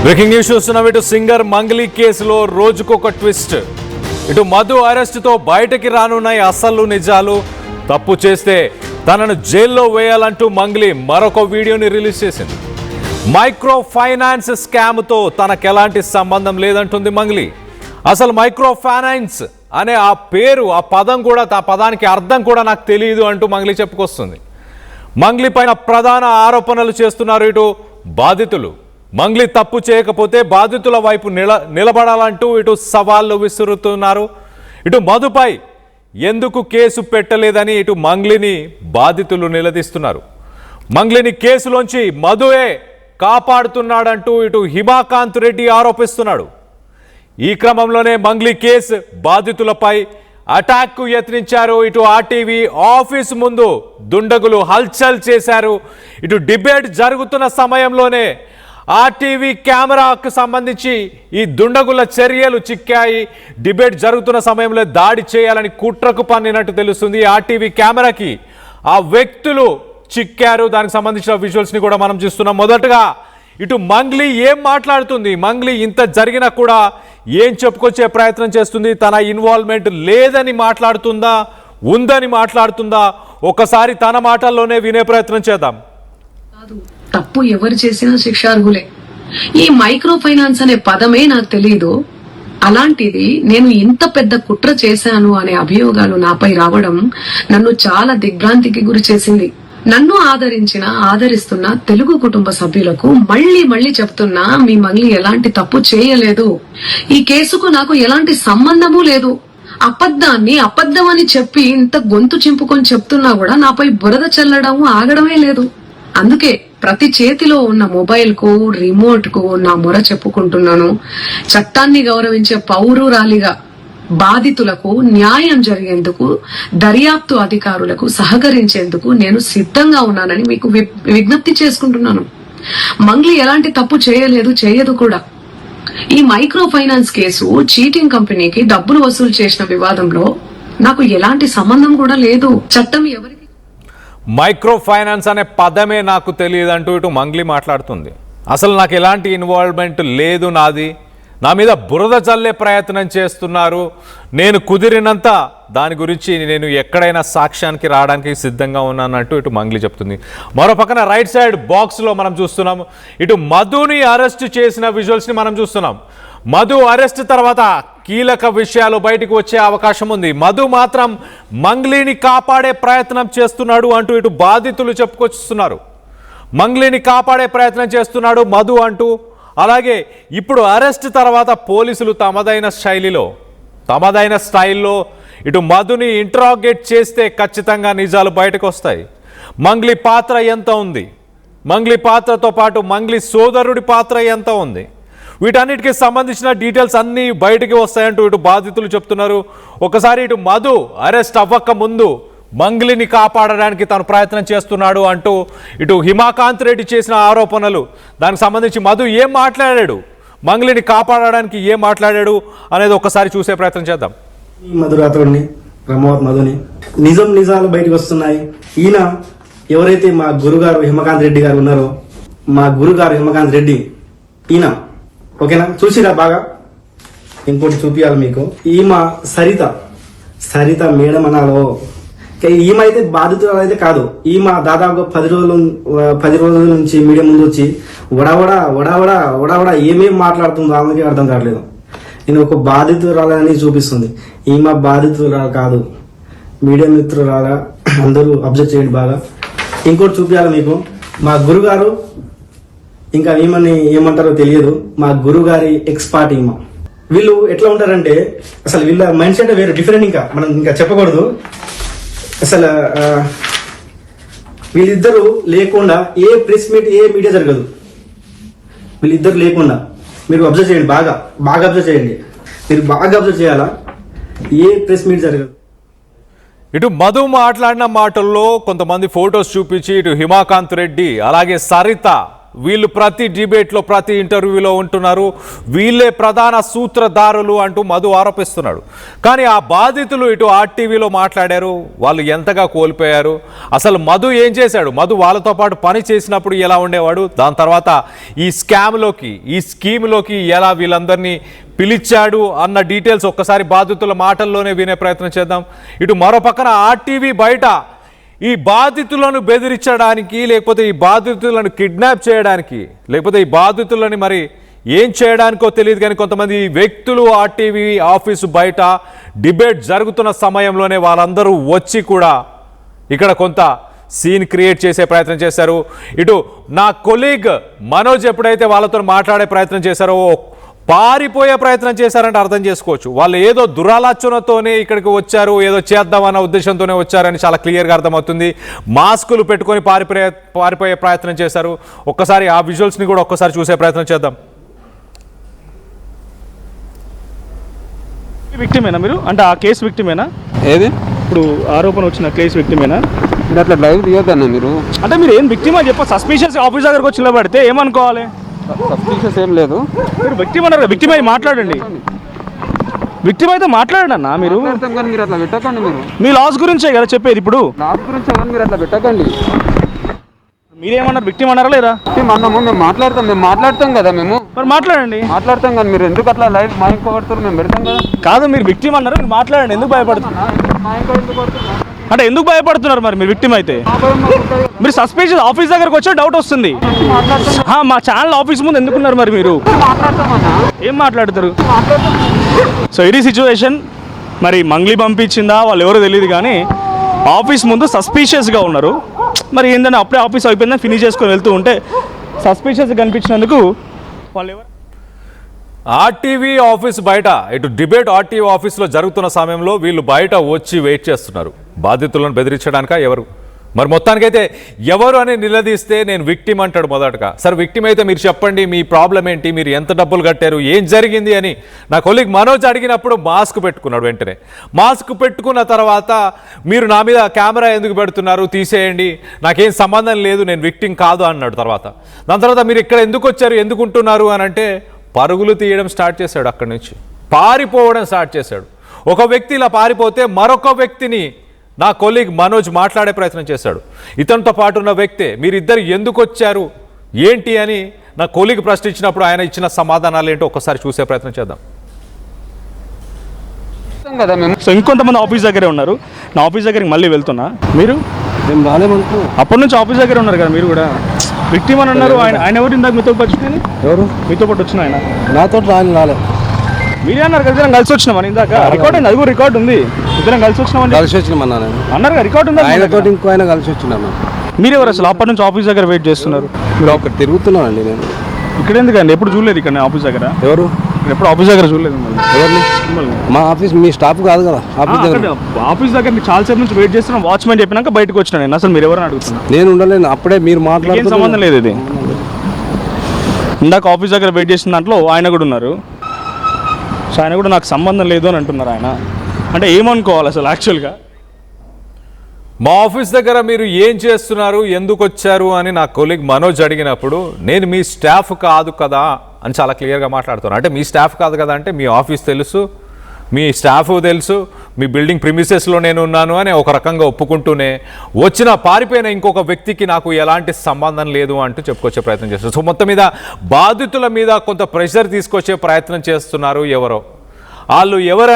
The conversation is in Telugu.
బ్రేకింగ్ న్యూస్ చూస్తున్నాం. ఇటు సింగర్ మంగ్లీ కేసులో రోజుకొక ట్విస్ట్. ఇటు మధు అరెస్టుతో బయటకి రానున్నాయి అసలు నిజాలు. తప్పు చేస్తే తనను జైల్లో వేయాలంటూ మంగ్లీ మరొక వీడియోని రిలీజ్ చేసింది. మైక్రో ఫైనాన్స్ స్కామ్తో తనకెలాంటి సంబంధం లేదంటుంది మంగ్లీ. అసలు మైక్రో ఫైనాన్స్ అనే ఆ పేరు, ఆ పదం కూడా, ఆ పదానికి అర్థం కూడా నాకు తెలియదు అంటూ మంగ్లీ చెప్పుకొస్తుంది. మంగ్లీ పైన ప్రధాన ఆరోపణలు చేస్తున్నారు ఇటు బాధితులు. మంగ్లీ తప్పు చేయకపోతే బాధితుల వైపు నిలబడాలంటూ ఇటు సవాళ్లు విసురుతున్నారు. ఇటు మధుపై ఎందుకు కేసు పెట్టలేదని ఇటు మంగ్లీని బాధితులు నిలదీస్తున్నారు. మంగ్లీని కేసులోంచి మధువే కాపాడుతున్నాడంటూ ఇటు హిమాకాంత్ రెడ్డి ఆరోపిస్తున్నాడు. ఈ క్రమంలోనే మంగ్లీ కేసు బాధితులపై అటాక్కు యత్నించారు. ఇటు ఆర్టీవీ ఆఫీసు ముందు దుండగులు హల్చల్ చేశారు. ఇటు డిబేట్ జరుగుతున్న సమయంలోనే ఆర్టీవీ కెమెరాకు సంబంధించి ఈ దుండగుల చర్యలు చిక్కాయి. డిబేట్ జరుగుతున్న సమయంలో దాడి చేయాలని కుట్రకు పన్నినట్టు తెలుస్తుంది. ఆర్టీవీ కెమెరాకి ఆ వ్యక్తులు చిక్కారు. దానికి సంబంధించిన విజువల్స్ని కూడా మనం చూస్తున్నాం. మొదటగా ఇటు మంగ్లీ ఏం మాట్లాడుతుంది, మంగ్లీ ఇంత జరిగినా కూడా ఏం చెప్పుకొచ్చే ప్రయత్నం చేస్తుంది, తన ఇన్వాల్వ్మెంట్ లేదని మాట్లాడుతుందా, ఉందని మాట్లాడుతుందా, ఒకసారి తన మాటల్లోనే వినే ప్రయత్నం చేద్దాం. తప్పు ఎవరు చేసినా శిక్షార్హులే. ఈ మైక్రో ఫైనాన్స్ అనే పదమే నాకు తెలియదు. అలాంటిది నేను ఇంత పెద్ద కుట్ర చేశాను అనే అభియోగాలు నాపై రావడం నన్ను చాలా దిగ్భ్రాంతికి గురి చేసింది. నన్ను ఆదరిస్తున్న తెలుగు కుటుంబ సభ్యులకు మళ్లీ చెప్తున్నా, మీ మంగ్లీ ఎలాంటి తప్పు చేయలేదు. ఈ కేసుకు నాకు ఎలాంటి సంబంధము లేదు. అబద్ధాన్ని అబద్ధమని చెప్పి ఇంత గొంతు చింపుకొని చెప్తున్నా కూడా నాపై బురద చల్లడం ఆగడమే లేదు. అందుకే ప్రతి చేతిలో ఉన్న మొబైల్ కు, రిమోట్ కు నా మొర చెప్పుకుంటున్నాను. చట్టాన్ని గౌరవించే పౌరురాలిగా బాధితులకు న్యాయం జరిగేందుకు, దర్యాప్తు అధికారులకు సహకరించేందుకు నేను సిద్ధంగా ఉన్నానని మీకు విజ్ఞప్తి చేసుకుంటున్నాను. మంగ్లీ ఎలాంటి తప్పు చేయదు కూడా. ఈ మైక్రో ఫైనాన్స్ కేసు చీటింగ్ కంపెనీకి డబ్బులు వసూలు చేసిన వివాదంలో నాకు ఎలాంటి సంబంధం కూడా లేదు. చట్టం ఎవరికి మైక్రో ఫైనాన్స్ అనే పదమే నాకు తెలియదంటూ ఇటు మంగ్లీ మాట్లాడుతుంది. అసలు నాకు ఎలాంటి ఇన్వాల్వ్మెంట్ లేదు, నా మీద బురద చల్లే ప్రయత్నం చేస్తున్నారు. నేను కుదిరినంత దాని గురించి నేను ఎక్కడైనా సాక్ష్యానికి రావడానికి సిద్ధంగా ఉన్నానంటూ ఇటు మంగ్లీ చెప్తుంది. మరో పక్కన రైట్ సైడ్ బాక్స్లో మనం చూస్తున్నాం ఇటు మధుని అరెస్ట్ చేసిన విజువల్స్ని మనం చూస్తున్నాం. మధు అరెస్ట్ తర్వాత కీలక విషయాలు బయటకు వచ్చే అవకాశం ఉంది. మధు మాత్రం మంగ్లీని కాపాడే ప్రయత్నం చేస్తున్నాడు అంటూ ఇటు బాధితులు చెప్పుకొస్తున్నారు. మంగ్లీని కాపాడే ప్రయత్నం చేస్తున్నాడు మధు అంటూ. అలాగే ఇప్పుడు అరెస్ట్ తర్వాత పోలీసులు తమదైన స్టైల్లో ఇటు మధుని ఇంట్రాగేట్ చేస్తే ఖచ్చితంగా నిజాలు బయటకు వస్తాయి. మంగ్లీ పాత్ర ఎంత ఉంది, మంగ్లీ పాత్రతో పాటు మంగ్లీ సోదరుడి పాత్ర ఎంత ఉంది, వీటన్నిటికీ సంబంధించిన డీటెయిల్స్ అన్నీ బయటికి వస్తాయంటూ ఇటు బాధితులు చెప్తున్నారు. ఒకసారి ఇటు మధు అరెస్ట్ అవ్వక ముందు మంగ్లీని కాపాడడానికి తను ప్రయత్నం చేస్తున్నాడు అంటూ ఇటు హిమాకాంత్ రెడ్డి చేసిన ఆరోపణలు, దానికి సంబంధించి మధు ఏం మాట్లాడాడు, మంగ్లీని కాపాడడానికి ఏం మాట్లాడాడు అనేది ఒకసారి చూసే ప్రయత్నం చేద్దాం. మధు రాత్రుడిని, ప్రమోద్ మధుని నిజాలు బయటకు వస్తున్నాయి. ఈయన ఎవరైతే మా గురుగారు హిమకాంత్ రెడ్డి గారు ఉన్నారో, మా గురుగారు హిమకాంత్ రెడ్డి ఈయన, ఓకేనా, చూసిరా బాగా. ఇంకోటి చూపియాలి మీకు. ఈమె సరిత మేడం అనాలో. ఈమె అయితే బాధితురాలు అయితే కాదు. ఈమె దాదాపు 10 రోజుల నుంచి మీడియా ముందు వచ్చి వడావడా ఏమేమి మాట్లాడుతుందో ఆమెకి అర్థం కావట్లేదు. నేను ఒక బాధితురాలని చూపిస్తుంది. ఈమె బాధితురాలు కాదు, మీడియా మిత్రురాల. అందరూ అబ్జర్వ్ చేయండి బాగా. ఇంకోటి చూపించాలి మీకు. మా గురుగారు, ఇంకా ఈమెని ఏమంటారో తెలియదు, మా గురుగారి ఎక్స్పర్ట్ ఈమె. వీళ్ళు ఎట్లా ఉంటారంటే అసలు వీళ్ళ మైండ్ సెట్ వేరే డిఫరెంట్. మనం ఇంకా చెప్పకూడదు. అసలు వీళ్ళిద్దరూ లేకుండా ఏ ప్రెస్ మీట్, ఏ మీడియా జరగదు. వీళ్ళిద్దరు లేకుండా మీరు అబ్జర్వ్ చేయండి, బాగా అబ్జర్వ్ చేయండి. మీరు బాగా అబ్జర్వ్ చేయాలా, ఏ ప్రెస్ మీట్ జరగదు. ఇటు మధు మాట్లాడిన మాటల్లో కొంతమంది ఫొటోస్ చూపించి ఇటు హిమాకాంత్ రెడ్డి అలాగే సరిత వీళ్ళు ప్రతి డిబేట్లో ప్రతి ఇంటర్వ్యూలో ఉంటున్నారు, వీళ్ళే ప్రధాన సూత్రధారులు అంటూ మధు ఆరోపిస్తున్నాడు. కానీ ఆ బాధితులు ఇటు ఆర్టీవీలో మాట్లాడారు, వాళ్ళు ఎంతగా కోల్పోయారు, అసలు మధు ఏం చేశాడు, మధు వాళ్ళతో పాటు పని చేసినప్పుడు ఎలా ఉండేవాడు, దాని తర్వాత ఈ స్కీమ్లోకి ఎలా వీళ్ళందరినీ పిలిచాడు అన్న డీటెయిల్స్ ఒక్కసారి బాధితుల మాటల్లోనే వినే ప్రయత్నం చేద్దాం. ఇటు మరో పక్కన ఆర్టీవీ బయట ఈ బాధితులను బెదిరించడానికి, లేకపోతే ఈ బాధితులను కిడ్నాప్ చేయడానికి, లేకపోతే ఈ బాధితులని మరి ఏం చేయడానికో తెలియదు కానీ కొంతమంది వ్యక్తులు ఆర్టీవీ ఆఫీసు బయట డిబేట్ జరుగుతున్న సమయంలోనే వాళ్ళందరూ వచ్చి కూడా ఇక్కడ కొంత సీన్ క్రియేట్ చేసే ప్రయత్నం చేశారు. ఇటు నా కొలీగ్ మనోజ్ ఎప్పుడైతే వాళ్ళతో మాట్లాడే ప్రయత్నం చేశారో పారిపోయే ప్రయత్నం చేశారంటే అర్థం చేసుకోవచ్చు. వాళ్ళు ఏదో దురాలోచనతోనే ఇక్కడికి వచ్చారు, ఏదో చేద్దామన్న ఉద్దేశంతోనే వచ్చారని చాలా క్లియర్గా అర్థమవుతుంది. మాస్కులు పెట్టుకొని పారిపోయే ప్రయత్నం చేశారు. ఒక్కసారి ఆ విజువల్స్ని కూడా ఒక్కసారి చూసే ప్రయత్నం చేద్దాం. విక్టిమేనా మీరు? అంటే ఆ కేసు విక్టిమేనా? ఏది ఇప్పుడు ఆరోపణ వచ్చిన కేసు విక్టిమేనా? మీరు అట్లా లైవ్ తీయొద్దన్న మీరు. అంటే మీరు ఏం విక్టిమా చెప్ప, సస్పీషియస్ ఆఫీస్ దగ్గరకు వచ్చి నిలబడితే ఏమనుకోవాలి? సస్పీషియస్ ఏం లేదు. మీరు విక్టిమ్ అన్నారు, విక్టిమ్ అయి మాట్లాడండి. విక్టిమ్ అయితే మాట్లాడండి అన్న. మీరు మాట్లాడతాం కానీ మీరు అట్లా పెట్టకండి. మీరు మీ లాస్ గురించే కదా చెప్పేది. ఇప్పుడు లాస్ గురించి కానీ మీరు అట్లా పెట్టకండి. మీరేమన్నారు, విక్టిమ్ అన్నారా లేదా? అన్నాము, మేము మాట్లాడతాం కదా, మేము మరి మాట్లాడండి. మాట్లాడతాం కానీ మీరు ఎందుకు అట్లా లైవ్ మా ఇంకో పడుతున్నారు? మేము పెడతాం కదా. కాదు, మీరు విక్టిమ్ అన్నారు, మీరు మాట్లాడండి. ఎందుకు భయపడుతున్నారు? మా ఇంకో ఎందుకు పడుతున్నారు అంటే ఎందుకు భయపడుతున్నారు? మరి మీరు విక్టిమ్ అయితే మీరు సస్పీషియస్ ఆఫీస్ దగ్గరకు వచ్చే డౌట్ వస్తుంది. మా ఛానల్ ఆఫీస్ ముందు ఎందుకున్నారు మరి మీరు? ఏం మాట్లాడతారు? సో ఇది సిచ్యువేషన్. మరి మంగ్లీ పంపించిందా వాళ్ళు ఎవరో తెలియదు కానీ ఆఫీస్ ముందు సస్పీషియస్గా ఉన్నారు. మరి ఏంటంటే అప్పుడే ఆఫీస్ అయిపోయిందని ఫినిష్ చేసుకొని వెళ్తూ ఉంటే సస్పీషియస్గా కనిపించినందుకు వాళ్ళు ఎవరు? ఆర్టీవీ ఆఫీస్ బయట ఇటు డిబేట్ ఆర్టీవీ ఆఫీస్లో జరుగుతున్న సమయంలో వీళ్ళు బయట వచ్చి వెయిట్ చేస్తున్నారు. బాధితులను బెదిరించడానిక ఎవరు? మరి మొత్తానికైతే ఎవరు అని నిలదీస్తే నేను విక్టిమ్ అంటాడు మొదటగా. సరే విక్టిమ్ అయితే మీరు చెప్పండి, మీ ప్రాబ్లం ఏంటి, మీరు ఎంత డబ్బులు కట్టారు, ఏం జరిగింది అని నా కొలీగ్ మనోజ్ అడిగినప్పుడు మాస్క్ పెట్టుకున్నాడు. వెంటనే మాస్క్ పెట్టుకున్న తర్వాత మీరు నా మీద కెమెరా ఎందుకు పెడుతున్నారు, తీసేయండి, నాకేం సంబంధం లేదు, నేను విక్టిమ్ కాదు అన్నాడు. దాని తర్వాత మీరు ఇక్కడ ఎందుకు వచ్చారు, ఎందుకు ఉంటున్నారు అని అంటే పరుగులు తీయడం స్టార్ట్ చేశాడు. అక్కడి నుంచి పారిపోవడం స్టార్ట్ చేశాడు. ఒక వ్యక్తి ఇలా పారిపోతే మరొక వ్యక్తిని నా కొలీగ్ మనోజ్ మాట్లాడే ప్రయత్నం చేశాడు. ఇతనితో పాటు ఉన్న వ్యక్తే మీరిద్దరు ఎందుకు వచ్చారు ఏంటి అని నా కొలీగ్ ప్రశ్నించినప్పుడు ఆయన ఇచ్చిన సమాధానాలు ఏంటో ఒక్కసారి చూసే ప్రయత్నం చేద్దాం. కదా మేము. సో ఇంకొంతమంది ఆఫీస్ దగ్గరే ఉన్నారు. నా ఆఫీస్ దగ్గరికి మళ్ళీ వెళ్తున్నా. మీరు మేము రాలేమనుకో. అప్పటి నుంచి ఆఫీస్ దగ్గర ఉన్నారు కదా మీరు కూడా. విక్టిమ్ అని అన్నారు. ఆయన ఎవరు ఇందాక మీతో వచ్చిన? ఎవరు మీతో పాటు వచ్చిన ఆయన? నాతో రాలే. మీరే అన్నారు కదా ఇద్దరం కలిసి వచ్చినామని. ఇందాక రికార్డ్ ఉంది, అది కూడా రికార్డ్ ఉంది. ఇద్దరం కలిసి వచ్చినామని కలిసి వచ్చినామన్నా అన్నారు కదా, రికార్డ్ ఉంది. ఆయనతో ఇంకో ఆయన కలిసి వచ్చినాను. మీరెవరు అసలు? అప్పటి నుంచి ఆఫీస్ దగ్గర వెయిట్ చేస్తున్నారు. మీరు ఒకటి తిరుగుతున్నానండి నేను. ఇక్కడ ఎందుకండి? ఎప్పుడు చూడలేదు ఇక్కడ ఆఫీస్ దగ్గర. ఎవరు? ఎప్పుడు ఆఫీస్ దగ్గర చూడలేదు. ఎవరిని? మా ఆఫీస్ మీ స్టాఫ్ కాదు కదా. ఆఫీస్ దగ్గర చాలా సేపు నుంచి వెయిట్ చేస్తున్నాం. వాచ్మెన్ చెప్పినాక బయటకు వచ్చినా నేను. అసలు మీరు ఎవరైనా అడుగుతున్నా? నేను ఉండలేను. అప్పుడే మీరు మాట్లాడే సంబంధం లేదు. ఇది ఇందాక ఆఫీస్ దగ్గర వెయిట్ చేసిన దాంట్లో ఆయన కూడా ఉన్నారు. సో ఆయన కూడా నాకు సంబంధం లేదు అని అంటున్నారు. ఆయన అంటే ఏమనుకోవాలి అసలు యాక్చువల్గా? మా ఆఫీస్ దగ్గర మీరు ఏం చేస్తున్నారు, ఎందుకు వచ్చారు అని నా కొలీగ్ మనోజ్ అడిగినప్పుడు నేను మీ స్టాఫ్ కాదు కదా అని చాలా క్లియర్గా మాట్లాడుతున్నాను. అంటే మీ స్టాఫ్ కాదు కదా అంటే మీ ఆఫీస్ తెలుసు, మీ స్టాఫ్ తెలుసు, మీ బిల్డింగ్ ప్రిమిసెస్లో నేను ఉన్నాను అని ఒక రకంగా ఒప్పుకుంటూనే పారిపోయిన ఇంకొక వ్యక్తికి నాకు ఎలాంటి సంబంధం లేదు అంటూ చెప్పుకొచ్చే ప్రయత్నం చేస్తున్నారు. సో మొత్తం మీద బాధితుల మీద కొంత ప్రెషర్ తీసుకొచ్చే ప్రయత్నం చేస్తున్నారు ఎవరో. వాళ్ళు ఎవరు